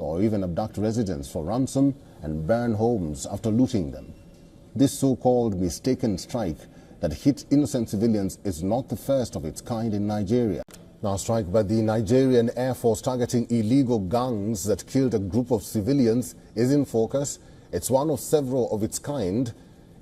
or even abduct residents for ransom and burn homes after looting them. This so-called mistaken strike that hit innocent civilians is not the first of its kind in Nigeria. Now, strike by the Nigerian Air Force targeting illegal gangs that killed a group of civilians is in focus. It's one of several of its kind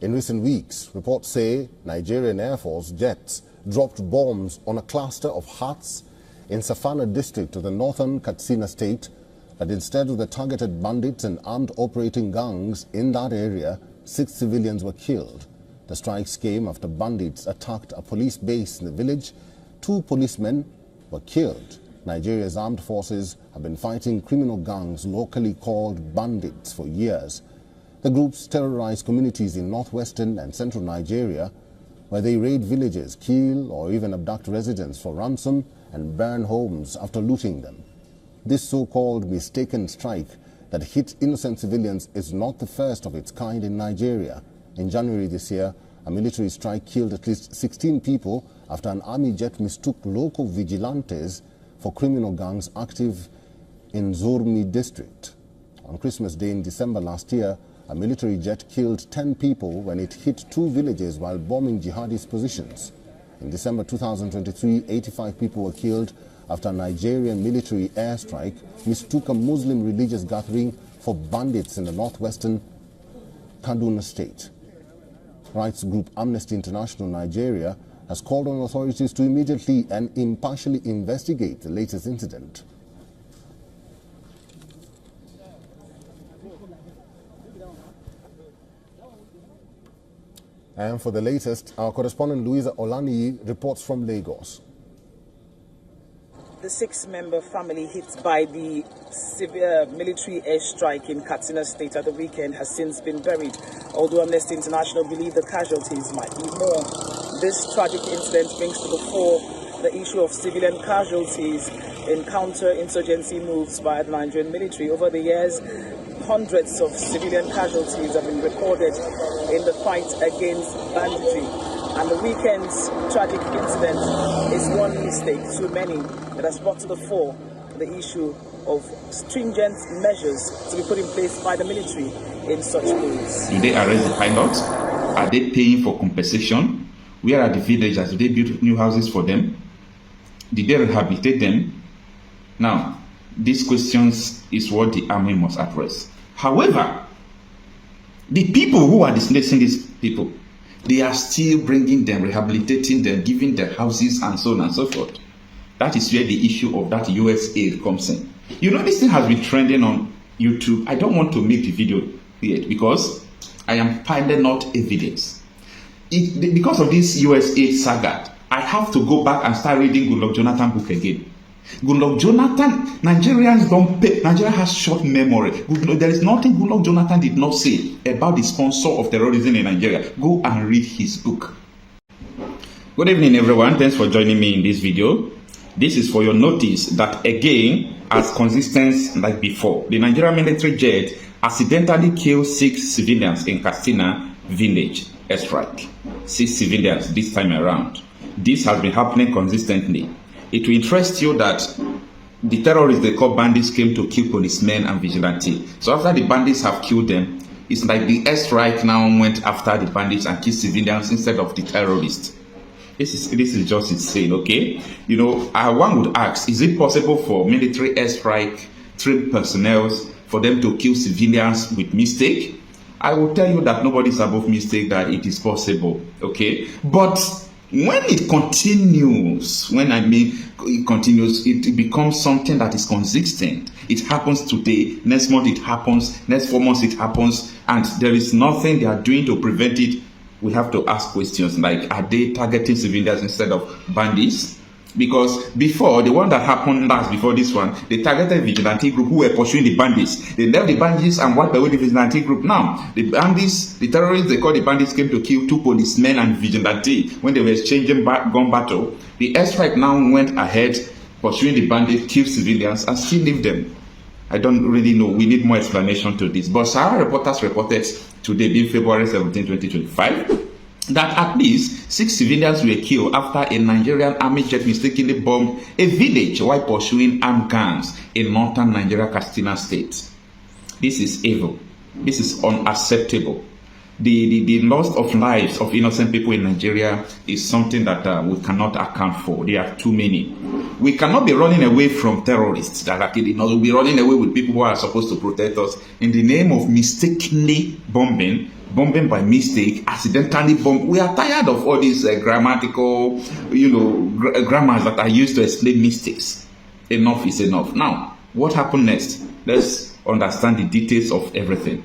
in recent weeks. Reports say Nigerian Air Force jets dropped bombs on a cluster of huts in Zamfara district of the northern Katsina state, but instead of the targeted bandits and armed operating gangs in that area, 6 civilians were killed. The strikes came after bandits attacked a police base in the village. 2 policemen were killed. Nigeria's armed forces have been fighting criminal gangs locally called bandits for years. The groups terrorize communities in northwestern and central Nigeria, where they raid villages, kill or even abduct residents for ransom and burn homes after looting them. This so-called mistaken strike that hit innocent civilians is not the first of its kind in Nigeria. In January this year, a military strike killed at least 16 people after an army jet mistook local vigilantes for criminal gangs active in Zurmi district. On Christmas Day in December last year, a military jet killed 10 people when it hit 2 villages while bombing jihadist positions. In December 2023, 85 people were killed after a Nigerian military airstrike mistook a Muslim religious gathering for bandits in the northwestern Kaduna state. Rights group Amnesty International Nigeria has called on authorities to immediately and impartially investigate the latest incident. And for the latest, our correspondent Louisa Olaniyi reports from Lagos. The 6-member family hit by the severe military airstrike in Katsina state at the weekend has since been buried, although Amnesty International believe the casualties might be more. This tragic incident brings to the fore the issue of civilian casualties in counter-insurgency moves by the Nigerian military. Over the years, hundreds of civilian casualties have been recorded in the fight against banditry. And the weekend's tragic incident is one mistake too many that has brought to the fore the issue of stringent measures to be put in place by the military in such moves. Do they arrest the pilots? Are they paying for compensation? Where are the villagers? Do they build new houses for them? Did they rehabilitate them? Now, these questions is what the army must address. However, the people who are displacing these people, they are still bringing them, rehabilitating them, giving them houses and so on and so forth. That is where the issue of that US aid comes in. You know, this thing has been trending on YouTube. I don't want to make the video yet because I am piling out evidence. Because of this US aid saga, I have to go back and start reading Goodluck Jonathan book again. Goodluck Jonathan, Nigerians don't pay. Nigeria has short memory. There is nothing Goodluck Jonathan did not say about the sponsor of terrorism in Nigeria. Go and read his book. Good evening, everyone. Thanks for joining me in this video. This is for your notice that again, as consistent like before, the Nigerian military jet accidentally killed 6 civilians in Katsina village airstrike. 6 civilians this time around. This has been happening consistently. It will interest you that the terrorists they call bandits came to kill policemen and vigilantes. So after the bandits have killed them, it's like the airstrike now went after the bandits and killed civilians instead of the terrorists. This is just insane, okay? You know, one would ask, is it possible for military airstrike trained personnel for them to kill civilians with mistake? I will tell you that nobody is above mistake, that it is possible, okay? But when it continues, it becomes something that is consistent. It happens today, next month it happens, next 4 months it happens, and there is nothing they are doing to prevent it. We have to ask questions like, are they targeting civilians instead of bandits? Because before, the one that happened last before this one, they targeted vigilante group who were pursuing the bandits. They left the bandits and wiped away the vigilante group. Now, the bandits, the terrorists they call the bandits, came to kill 2 policemen and vigilante when they were exchanging gun battle. The airstrike now went ahead, pursuing the bandits, killed civilians, and still leave them. I don't really know. We need more explanation to this. But Sahara reporters reported today, being February 17, 2025, that at least 6 civilians were killed after a Nigerian army jet mistakenly bombed a village while pursuing armed gangs in northern Nigeria, Katsina state. This is evil. This is unacceptable. The loss of lives of innocent people in Nigeria is something that we cannot account for. There are too many. We cannot be running away from terrorists that are killing us. We'll be running away with people who are supposed to protect us in the name of mistakenly bombing by mistake, accidentally bomb. We are tired of all these grammatical, grammars that are used to explain mistakes. Enough is enough. Now, what happened next? Let's understand the details of everything.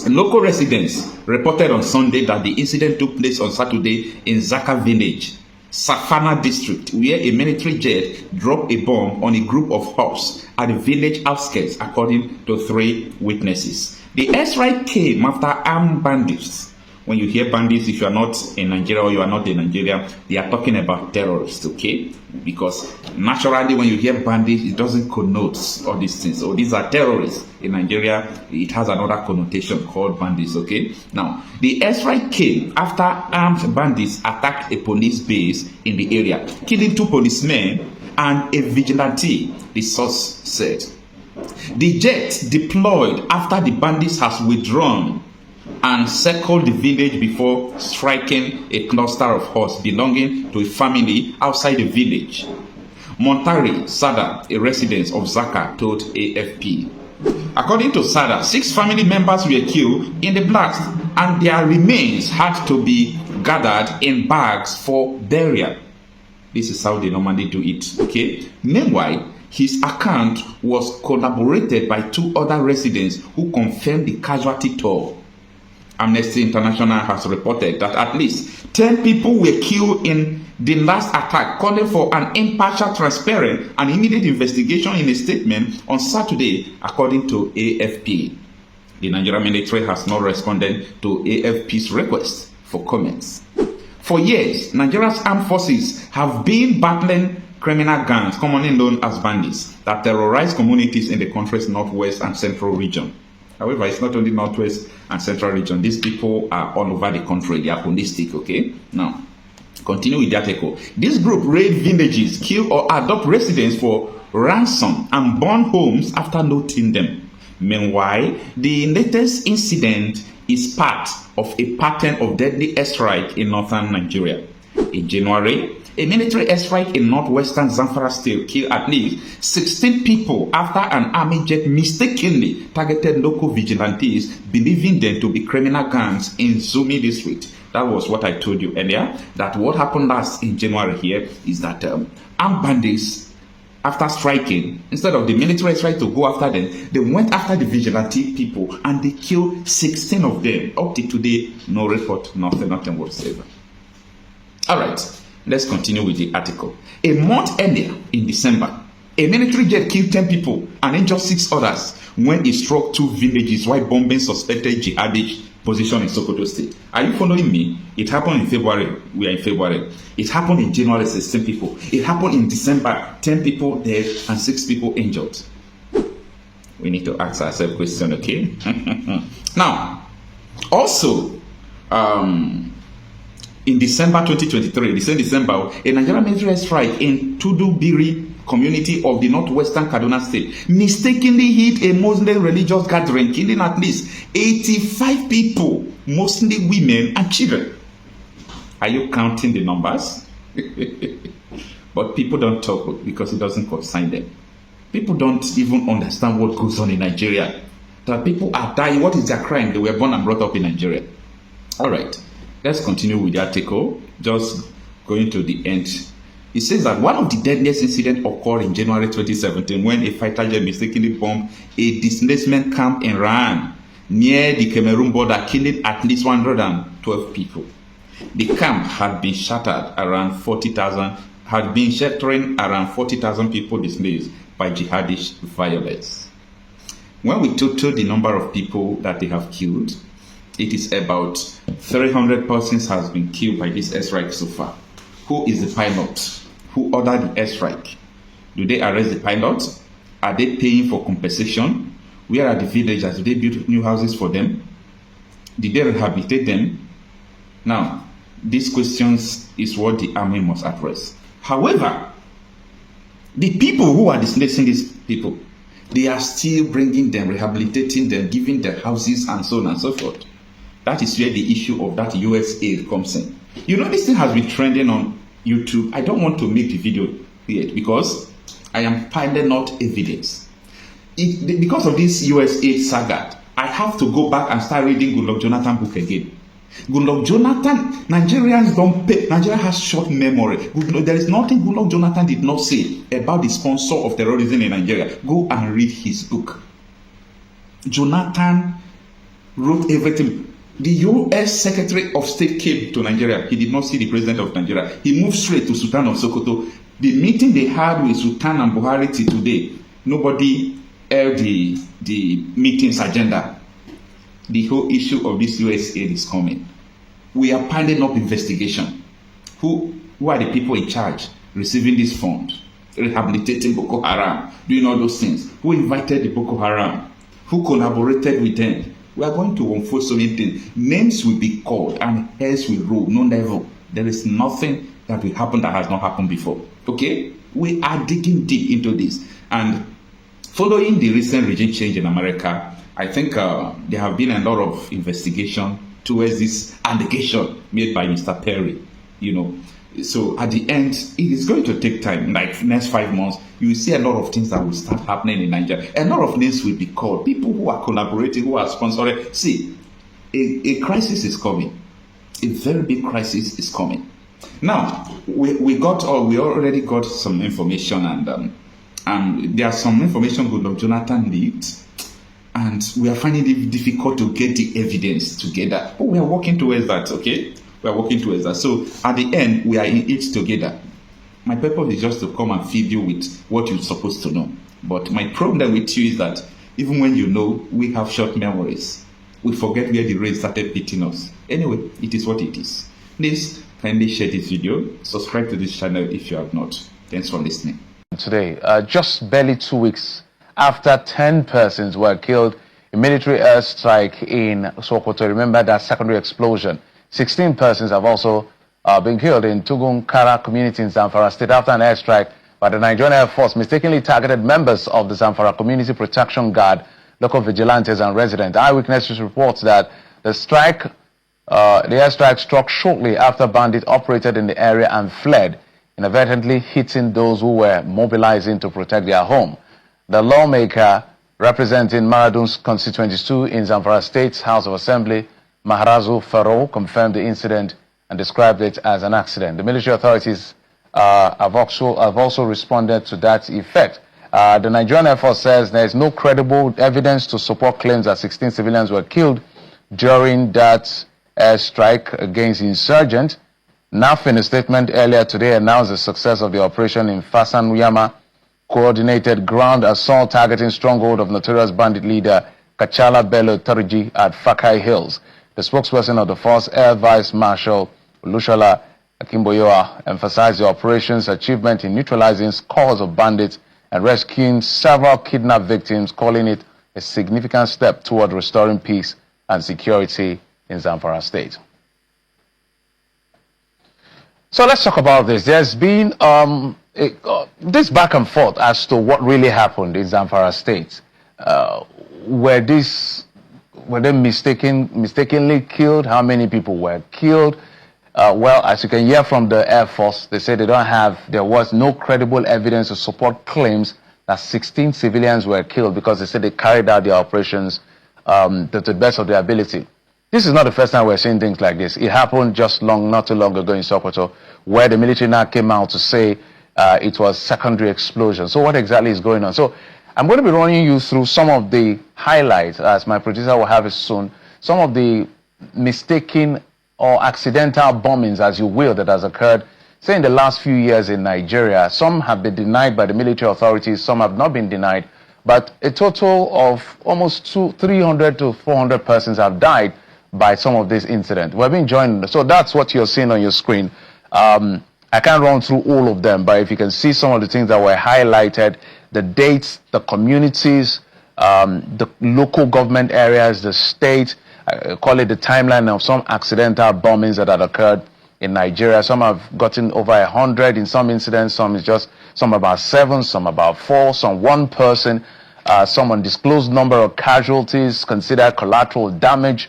Local residents reported on Sunday that the incident took place on Saturday in Zaka village, Zamfara district, where a military jet dropped a bomb on a group of huts at the village outskirts, according to 3 witnesses. The airstrike came after armed bandits. When you hear bandits, if you are not in Nigeria or you are not in Nigeria, they are talking about terrorists, okay? Because naturally, when you hear bandits, it doesn't connote all these things. So these are terrorists. In Nigeria, it has another connotation called bandits, okay? Now, the airstrike came after armed bandits attacked a police base in the area, killing 2 policemen and a vigilante, the source said. The jet deployed after the bandits has withdrawn and circled the village before striking a cluster of huts belonging to a family outside the village. Montari Sada, a resident of Zaka, told AFP. According to Sada, 6 family members were killed in the blast and their remains had to be gathered in bags for burial. This is how they normally do it, okay? Meanwhile, his account was corroborated by 2 other residents who confirmed the casualty toll. Amnesty International has reported that at least 10 people were killed in the last attack, calling for an impartial, transparent, and immediate investigation in a statement on Saturday, according to AFP. The Nigerian military has not responded to AFP's request for comments. For years, Nigeria's armed forces have been battling criminal gangs, commonly known as bandits, that terrorize communities in the country's northwest and central region. However, it's not only northwest and central region. These people are all over the country. They are holistic, okay? Now, continue with the article. This group raid villages, kill or adopt residents for ransom, and burn homes after looting them. Meanwhile, the latest incident is part of a pattern of deadly airstrike in northern Nigeria. In January, a military airstrike in northwestern Zamfara state killed at least 16 people after an army jet mistakenly targeted local vigilantes, believing them to be criminal gangs in Zumi district. That was what I told you earlier, that what happened last in January here is that armed bandits, after striking, instead of the military airstrike to go after them, they went after the vigilante people and they killed 16 of them. Up to today, no report, nothing whatsoever. All right. Let's continue with the article. A month earlier, in December, a military jet killed 10 people and injured 6 others when it struck 2 villages while bombing suspected jihadist position in Sokoto State. Are you following me? It happened in February. We are in February. It happened in January, 16 people. It happened in December, 10 people dead and 6 people injured. We need to ask ourselves a question, okay? Now, also, in December 2023, the same December, a Nigerian military strike in Tudubiri community of the northwestern Kaduna state mistakenly hit a Muslim religious gathering, killing at least 85 people, mostly women and children. Are you counting the numbers? But people don't talk because it doesn't concern them. People don't even understand what goes on in Nigeria. That people are dying. What is their crime? They were born and brought up in Nigeria. All right. Let's continue with the article, just going to the end. It says that one of the deadliest incidents occurred in January 2017 when a fighter jet mistakenly bombed a displacement camp in Ran near the Cameroon border, killing at least 112 people. The camp had been sheltering around 40,000 people displaced by jihadist violence. When we total the number of people that they have killed, it is about 300 persons has been killed by this airstrike so far. Who is the pilot? Who ordered the airstrike? Do they arrest the pilot? Are they paying for compensation? Where are the villagers? Do they build new houses for them? Did they rehabilitate them? Now, these questions is what the army must address. However, the people who are displacing these people, they are still bringing them, rehabilitating them, giving them houses and so on and so forth. That is where the issue of that US aid comes in. You know, this thing has been trending on YouTube. I don't want to make the video yet because I am finding out evidence. Because of this US aid saga, I have to go back and start reading Goodluck Jonathan book again. Goodluck Jonathan, Nigerians don't pay. Nigeria has short memory. There is nothing Goodluck Jonathan did not say about the sponsor of terrorism in Nigeria. Go and read his book. Jonathan wrote everything. The US Secretary of State came to Nigeria. He did not see the president of Nigeria. He moved straight to Sultan of Sokoto. The meeting they had with Sultan and Buhari till today, nobody held the meeting's agenda. The whole issue of this US aid is coming. We are piling up investigation. Who are the people in charge receiving this fund, rehabilitating Boko Haram, doing all those things? Who invited the Boko Haram? Who collaborated with them? We are going to unfold so many things. Names will be called and heads will roll. No level. There is nothing that will happen that has not happened before. Okay? We are digging deep into this. And following the recent regime change in America, I think there have been a lot of investigation towards this allegation made by Mr. Perry. You know, so at the end, it is going to take time. Like next 5 months, you will see a lot of things that will start happening in Nigeria. A lot of names will be called. People who are collaborating, who are sponsoring. See, a crisis is coming. A very big crisis is coming. Now, we already got some information, and there are some information Goodluck Jonathan leaked, and we are finding it difficult to get the evidence together. But we are working towards that, okay? We are working towards that. So at the end, we are in it together. My purpose is just to come and feed you with what you're supposed to know. But my problem with you is that even when you know, we have short memories. We forget where the rain started beating us. Anyway, it is what it is. Please kindly share this video. Subscribe to this channel if you have not. Thanks for listening. Today, just barely 2 weeks after 10 persons were killed in military airstrike in Sokoto. Remember that secondary explosion. 16 persons have also been killed in Tugunkara community in Zamfara state after an airstrike by the Nigerian Air Force mistakenly targeted members of the Zamfara Community Protection Guard, local vigilantes and residents. Eyewitnesses report that the airstrike struck shortly after bandits operated in the area and fled, inadvertently hitting those who were mobilizing to protect their home. The lawmaker representing Maradun's constituency in Zamfara State's House of Assembly, Maharazu Faro, confirmed the incident and described it as an accident. The military authorities have also responded to that effect. The Nigerian Air Force says there is no credible evidence to support claims that 16 civilians were killed during that airstrike against insurgents. NAF, in a statement earlier today, announced the success of the operation in Fasanuyama, coordinated ground assault targeting stronghold of notorious bandit leader Kachala Bello Turji at Fakai Hills. The spokesperson of the force, Air Vice Marshal Lushala Akimboyoa, emphasized the operation's achievement in neutralizing scores of bandits and rescuing several kidnapped victims, calling it a significant step toward restoring peace and security in Zamfara State. So let's talk about this. There's been this back and forth as to what really happened in Zamfara State. Were they mistakenly killed? How many people were killed? Well, as you can hear from the Air Force, they say there was no credible evidence to support claims that 16 civilians were killed because they said they carried out their operations to the best of their ability. This is not the first time we're seeing things like this. It happened not too long ago in Sokoto, where the military now came out to say it was secondary explosion. So what exactly is going on? So I'm going to be running you through some of the highlights, as my producer will have it soon, some of the mistaken or accidental bombings, as you will, that has occurred, say, in the last few years in Nigeria. Some have been denied by the military authorities, some have not been denied, but a total of almost 300 to 400 persons have died by some of these incidents. We're being joined, so that's what you're seeing on your screen. I can't run through all of them, but if you can see some of the things that were highlighted, the dates, the communities, the local government areas, the state, call it the timeline of some accidental bombings that had occurred in Nigeria. Some have gotten over 100 in some incidents. Some about 7, some about 4, some 1 person, some undisclosed number of casualties considered collateral damage.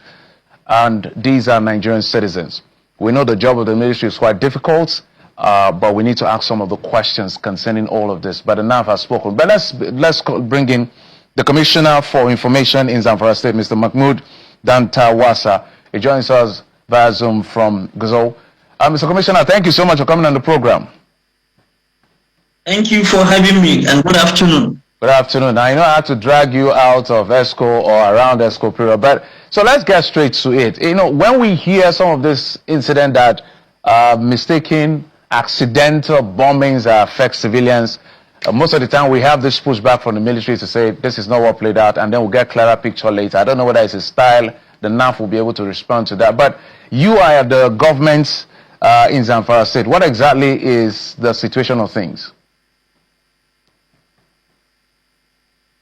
And these are Nigerian citizens. We know the job of the military is quite difficult, but we need to ask some of the questions concerning all of this. But enough has spoken. But let's bring in the Commissioner for Information in Zamfara State, Mr. Mahmood Dantawasa. He joins us via Zoom from Gusau. Mr. Commissioner, thank you so much for coming on the program. Thank you for having me, and good afternoon. Good afternoon. Now, I know I had to drag you out of ESCO or around ESCO period, but so let's get straight to it. You know, when we hear some of this incident that mistaken accidental bombings that affect civilians, most of the time we have this pushback from the military to say this is not what played out, and then we'll get clearer picture later. I don't know whether it's a style, the NAF will be able to respond to that. But you are the government in Zamfara State. What exactly is the situation of things?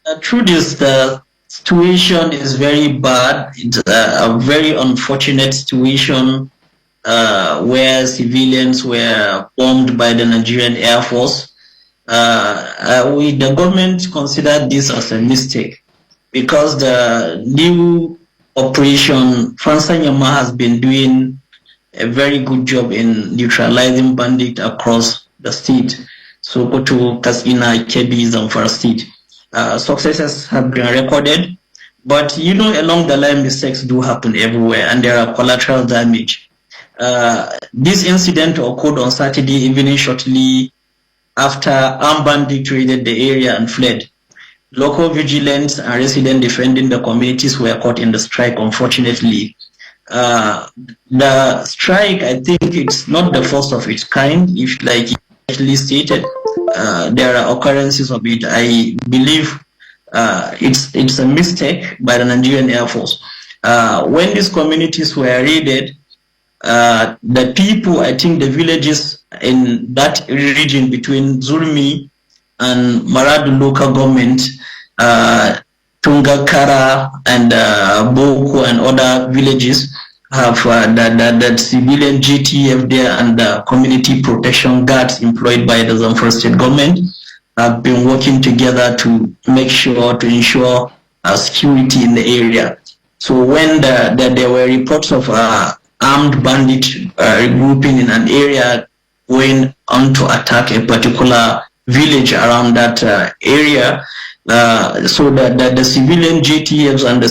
The truth is the situation is very bad. It's a very unfortunate situation where civilians were bombed by the Nigerian Air Force. The government considered this as a mistake because the new operation Fansanyama has been doing a very good job in neutralizing bandits across the state. So go to Katsina, Kpai, Zamfara state. Successes have been recorded, but you know, along the line mistakes do happen everywhere and there are collateral damage. This incident occurred on Saturday evening shortly after armed bandits raided the area and fled. Local vigilance and residents defending the communities were caught in the strike, unfortunately. The strike, I think it's not the first of its kind, if like you actually stated. There are occurrences of it. I believe it's a mistake by the Nigerian Air Force. When these communities were raided, the people, I think the villages in that region between Zurmi and Maradu local government, Tungakara and Boko and other villages have the civilian GTF there and the community protection guards employed by the Zamfara state government have been working together to make sure to ensure security in the area. So when there were reports of armed bandit regrouping in an area going on to attack a particular village around that area, so that the civilian JTFs and the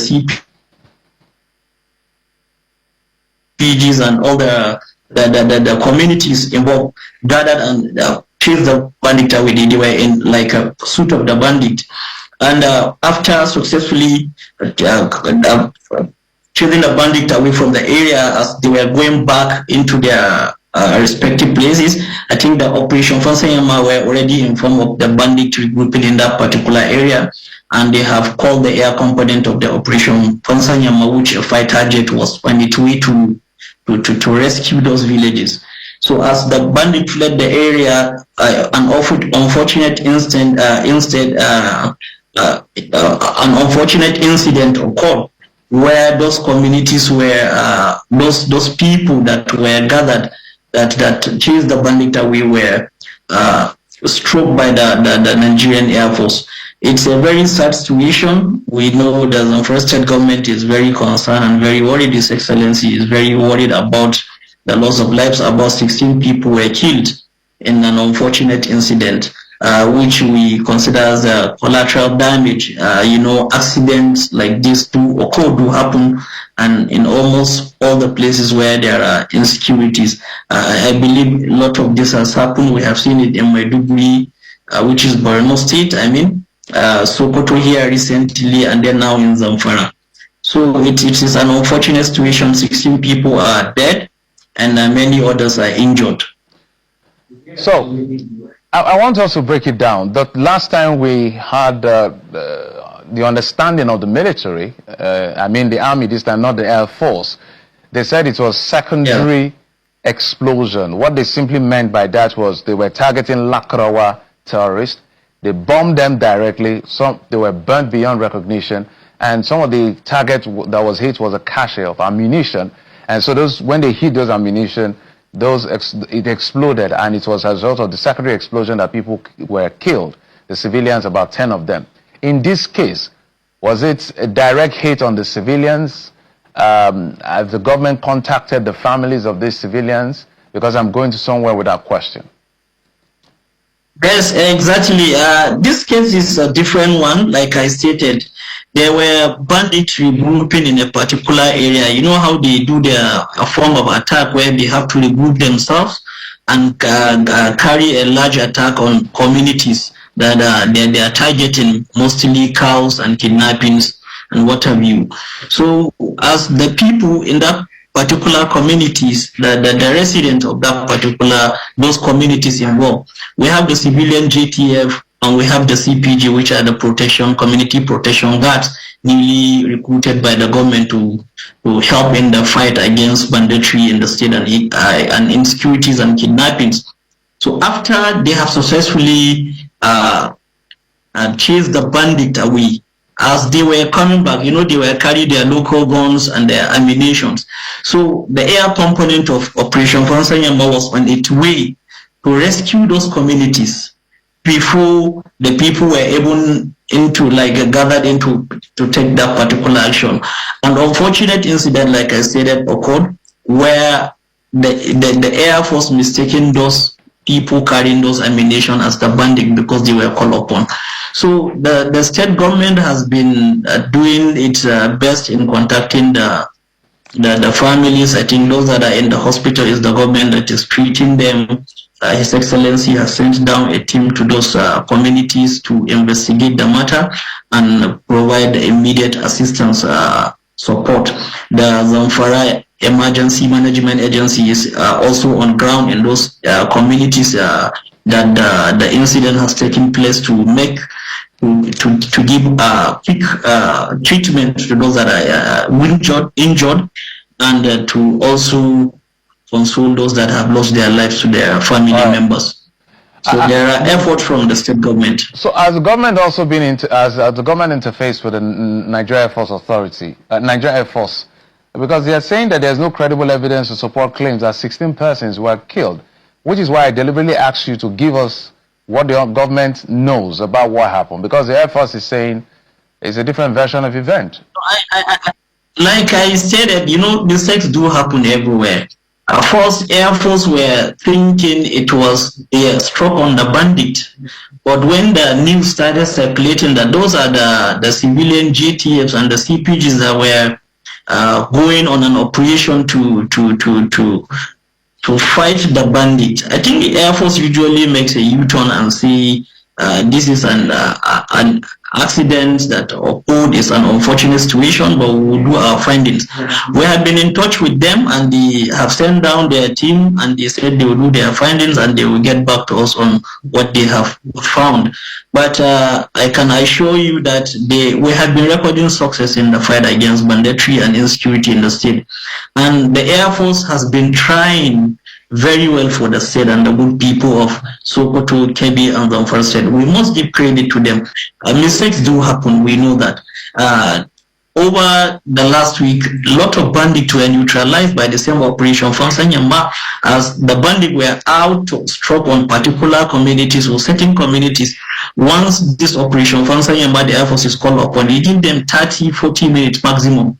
CPGs and all the communities involved gathered and chased the bandit away. They were in like a pursuit of the bandit, and after successfully chasing the bandit away from the area as they were going back into their respective places, I think the Operation Fansanyama were already informed of the bandit regrouping in that particular area, and they have called the air component of the Operation Fansanyama, which a fighter jet was on its way to rescue those villages. So as the bandit fled the area, an unfortunate incident occurred where those communities were those people that were gathered that chased the bandit away were struck by the Nigerian Air Force. It's a very sad situation. We know the Zamfara state government is very concerned and very worried. His Excellency is very worried about the loss of lives. About 16 people were killed in an unfortunate incident, which we consider as a collateral damage. You know, accidents like this do happen, and in almost all the places where there are insecurities. I believe a lot of this has happened. We have seen it in Maiduguri, which is Borno State, Sokoto here recently, and then now in Zamfara. So it is an unfortunate situation. 16 people are dead and many others are injured. So I want us to break it down. The last time we had the understanding of the military, the army this time, not the Air Force, they said it was secondary explosion. What they simply meant by that was they were targeting Lakrawa terrorists. They bombed them directly. They were burnt beyond recognition. And some of the target that was hit was a cache of ammunition. And so when they hit those ammunition, it exploded, and it was as a result of the secondary explosion that people were killed, the civilians, about 10 of them. In this case, was it a direct hit on the civilians? Have the government contacted the families of these civilians? Because I'm going to somewhere with that question. Yes, exactly. This case is a different one. Like I stated, there were banditry grouping in a particular area. You know how they do a form of attack where they have to regroup themselves and carry a large attack on communities that they are targeting, mostly cows and kidnappings and what have you. So as the people in that particular communities, the residents of that particular, those communities involved, we have the civilian JTF and we have the CPG, which are the community protection guards, newly recruited by the government to help in the fight against banditry in the state and insecurities and kidnappings. So after they have successfully chased the bandit away, as they were coming back, you know, they were carrying their local guns and their ammunitions. So the air component of Operation Fansanyamba was on its way to rescue those communities before the people were able gathered into to take that particular action. An unfortunate incident, like I said, occurred where the Air Force mistaken those people carrying those ammunition as the bandit because they were called upon. So the state government has been doing its best in contacting the families. I think those that are in the hospital is the government that is treating them. His Excellency has sent down a team to those communities to investigate the matter and provide immediate assistance support. The Zamfara Emergency Management Agency is also on ground in those communities that the incident has taken place to give quick treatment to those that are injured and to also console those that have lost their lives to their family members. So there are efforts from the state government. So has the government also been has the government interfaced with the Nigeria Air Force Authority, Nigeria Air Force? Because they are saying that there's no credible evidence to support claims that 16 persons were killed, which is why I deliberately asked you to give us what the government knows about what happened, because the Air Force is saying it's a different version of event. Like I stated, you know, mistakes do happen everywhere. First, Air Force were thinking it was a stroke on the bandit, but when the news started circulating that those are the civilian GTFs and the CPGs that were going on an operation to fight the bandit, I think the Air Force usually makes a U-turn and say this is an accident that occurred, is an unfortunate situation, but we will do our findings. We have been in touch with them and they have sent down their team and they said they will do their findings and they will get back to us on what they have found. But I can assure you that we have been recording success in the fight against banditry and insecurity in the state. And the Air Force has been trying very well for the state and the good people of Sokoto, Kpai, and Zamfara state. We must give credit to them. Mistakes do happen, we know that. Over the last week, a lot of bandits were neutralized by the same Operation Fansanyamba, as the bandits were out to stroke on particular communities or certain communities. Once this Operation Fansanyamba, the Air Force is called upon, they give them 30-40 minutes maximum.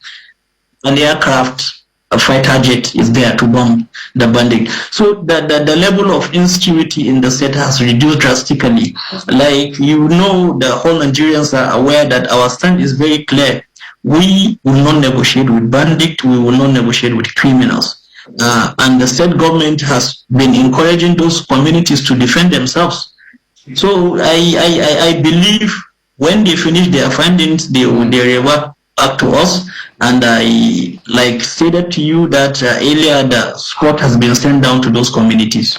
An aircraft, a fighter jet is there to bomb the bandit. So the level of insecurity in the state has reduced drastically. Like, you know, the whole Nigerians are aware that our stand is very clear. We will not negotiate with bandits, we will not negotiate with criminals. And the state government has been encouraging those communities to defend themselves. So I believe when they finish their findings, they revert back to us. And I stated to you that earlier the squad has been sent down to those communities.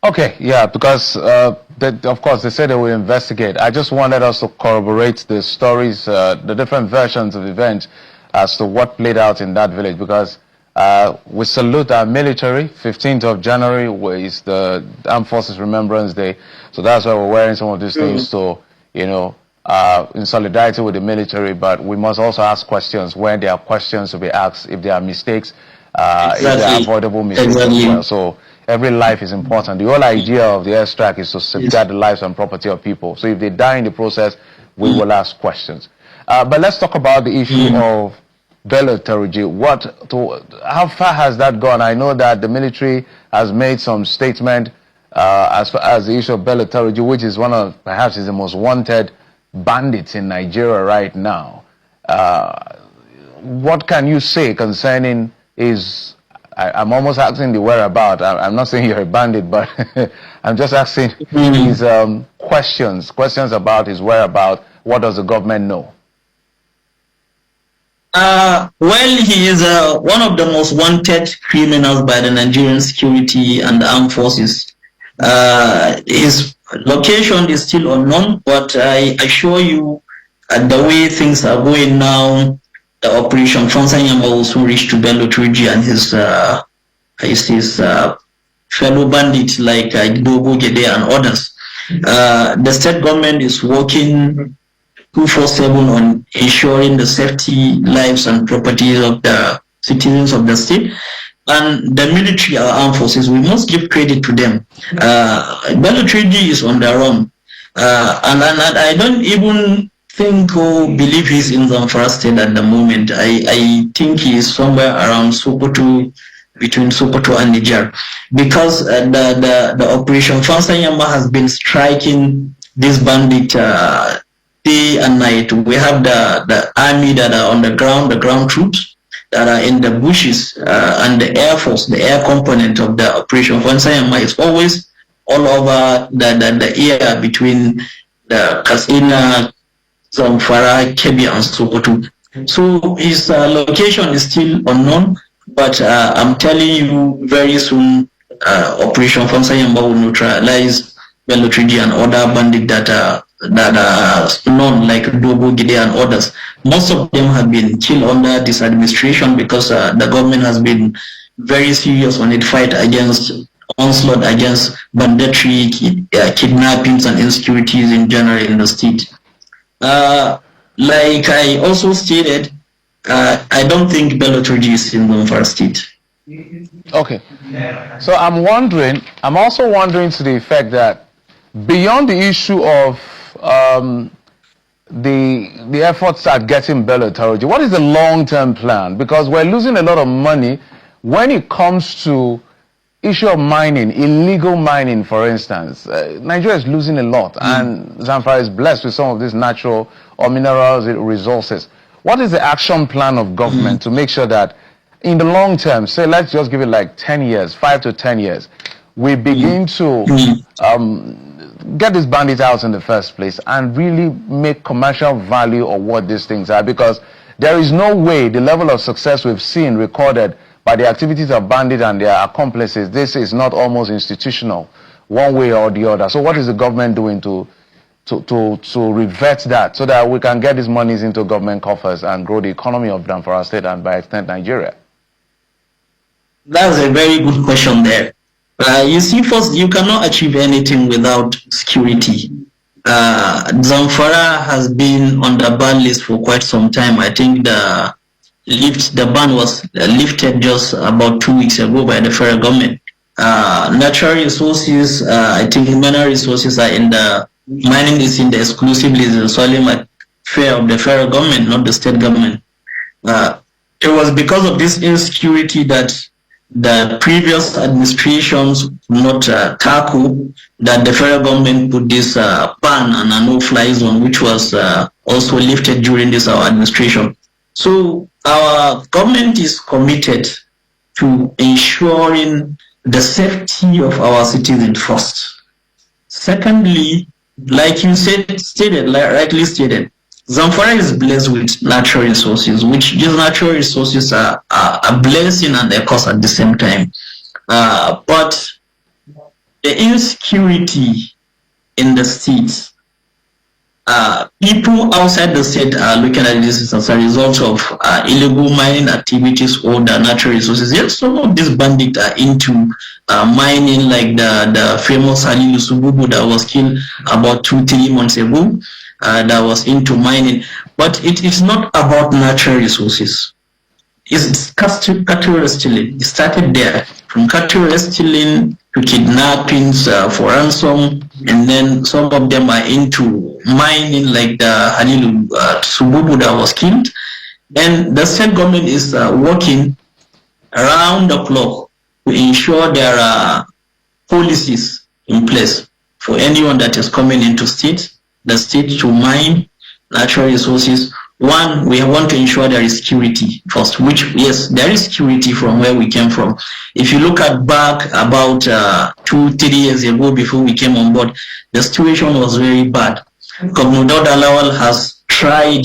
Okay, yeah, because of course they said they will investigate. I just wanted us to corroborate the stories, the different versions of events as to what played out in that village, because we salute our military. 15th of January is the Armed Forces Remembrance Day, so that's why we're wearing some of these things to, you know, in solidarity with the military. But we must also ask questions when there are questions to be asked. If there are mistakes, If there are avoidable mistakes as well. So every life is important. The whole idea of the airstrike is to safeguard the lives and property of people. So if they die in the process, we will ask questions. But let's talk about the issue of Bello Turji. How far has that gone? I know that the military has made some statement as far as the issue of Bello Turji, which is perhaps is the most wanted bandits in Nigeria right now. What can you say concerning his? I'm almost asking the whereabouts. I'm not saying you're a bandit, but I'm just asking his questions about his whereabouts. What does the government know? Well, he is one of the most wanted criminals by the Nigerian security and the armed forces. His location is still unknown, but I assure you, the way things are going now, the Operation Fonsanyama will soon reach to Bello Turji and his fellow bandits like Dogo Gede and others. The state government is working 24/7 on ensuring the safety, lives and properties of the citizens of the state. And the military, our armed forces, we must give credit to them. Bello Turji is on the run. And I don't even think or believe he's in Zamfara state at the moment. I think he is somewhere around Sokoto, between Sokoto and Niger. Because the Operation Fonsanyama has been striking this bandit day and night. We have the army that are on the ground troops that are in the bushes, and the air force, the air component of the Operation Fonsanyama is always all over the air between the Katsina, Zamfara, Kpai and Sokoto. So his location is still unknown, but I'm telling you, very soon Operation Fonsanyama will neutralize Bello Turji and other bandits that are known, like Dogo Gede and others. Most of them have been killed under this administration because the government has been very serious on its fight against onslaught against banditry, kidnappings and insecurities in general in the state. Like I also stated, I don't think Bello Turji is in Zamfara state. Okay. So I'm also wondering to the effect that beyond the issue of the efforts at getting Bello Turji, what is the long-term plan? Because we're losing a lot of money when it comes to issue of mining, illegal mining, for instance. Nigeria is losing a lot, and Zamfara is blessed with some of these natural or mineral resources. What is the action plan of government to make sure that in the long term, say let's just give it like 10 years, 5 to 10 years, we begin to get these bandits out in the first place and really make commercial value of what these things are? Because there is no way the level of success we've seen recorded by the activities of bandits and their accomplices, this is not almost institutional one way or the other. So what is the government doing to revert that so that we can get these monies into government coffers and grow the economy of Zamfara state and by extent Nigeria? That's a very good question there. You see, first, you cannot achieve anything without security. Zamfara has been on the ban list for quite some time. I think the ban was lifted just about 2 weeks ago by the federal government. Natural resources, I think mineral resources are in the mining is in the exclusive list, solely affair of the federal government, not the state government. It was because of this insecurity that the previous administrations not tackle that the federal government put this ban and a no-fly zone, which was also lifted during this our administration. So our government is committed to ensuring the safety of our citizens first. Secondly, like you rightly stated, Zamfara is blessed with natural resources, which these natural resources are a blessing and a curse at the same time. But the insecurity in the states, people outside the state are looking at this as a result of illegal mining activities or the natural resources. Yes, some of these bandits are into mining, like the famous Halilu Sububu that was killed about 2-3 months ago. That was into mining, but it is not about natural resources. is cattle wrestling. It started there, from cattle wrestling to kidnappings for ransom, and then some of them are into mining, like the Halilu Sububu that was killed. Then the state government is working around the clock to ensure there are policies in place for anyone that is coming into the state to mine natural resources. One, we want to ensure there is security first, which, yes, there is security from where we came from. If you look at back about 2-3 years ago, before we came on board, the situation was very bad. Governor Dauda Lawal has tried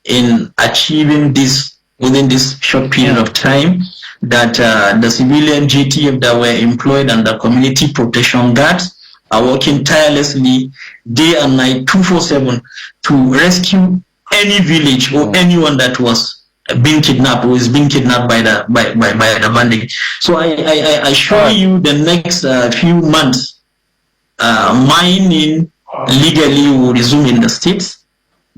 in achieving this within this short period of time, that the civilian GTF that were employed under community protection guards are working tirelessly day and night 24/7 to rescue any village or anyone that was being kidnapped or is being kidnapped by the bandit. So I assure you, the next few months, mining legally will resume in the states,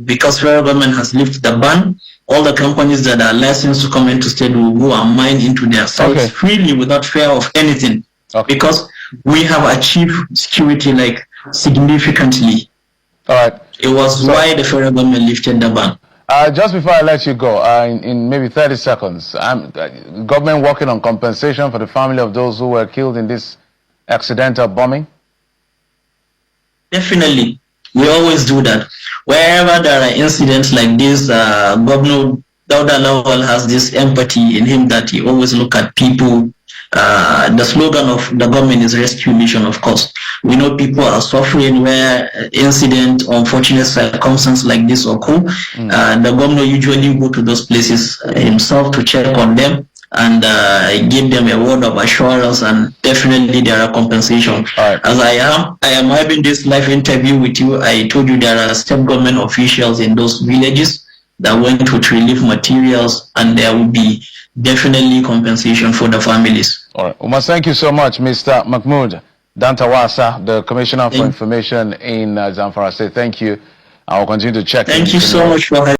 because federal government has lifted the ban. All the companies that are licensed to come into state will go and mine into their sites freely without fear of anything, because we have achieved security like significantly. All right. It was why the federal government lifted the ban. Just before I let you go, in maybe 30 seconds, government working on compensation for the family of those who were killed in this accidental bombing? Definitely. We always do that. Wherever there are incidents like this, Governor Dauda Lawal has this empathy in him that he always look at people. The slogan of the government is rescue mission, of course. We know people are suffering where incident, unfortunate circumstances like this occur. The governor usually go to those places himself to check on them and give them a word of assurance, and definitely there are compensation. As I am having this live interview with you, I told you there are state government officials in those villages that went with relief materials, and there will be definitely compensation for the families. All right. Well, thank you so much, Mr. Mahmoud Dantawasa, the Commissioner for Information in Zamfara State. Thank you. I will continue to check. Thank you so much for having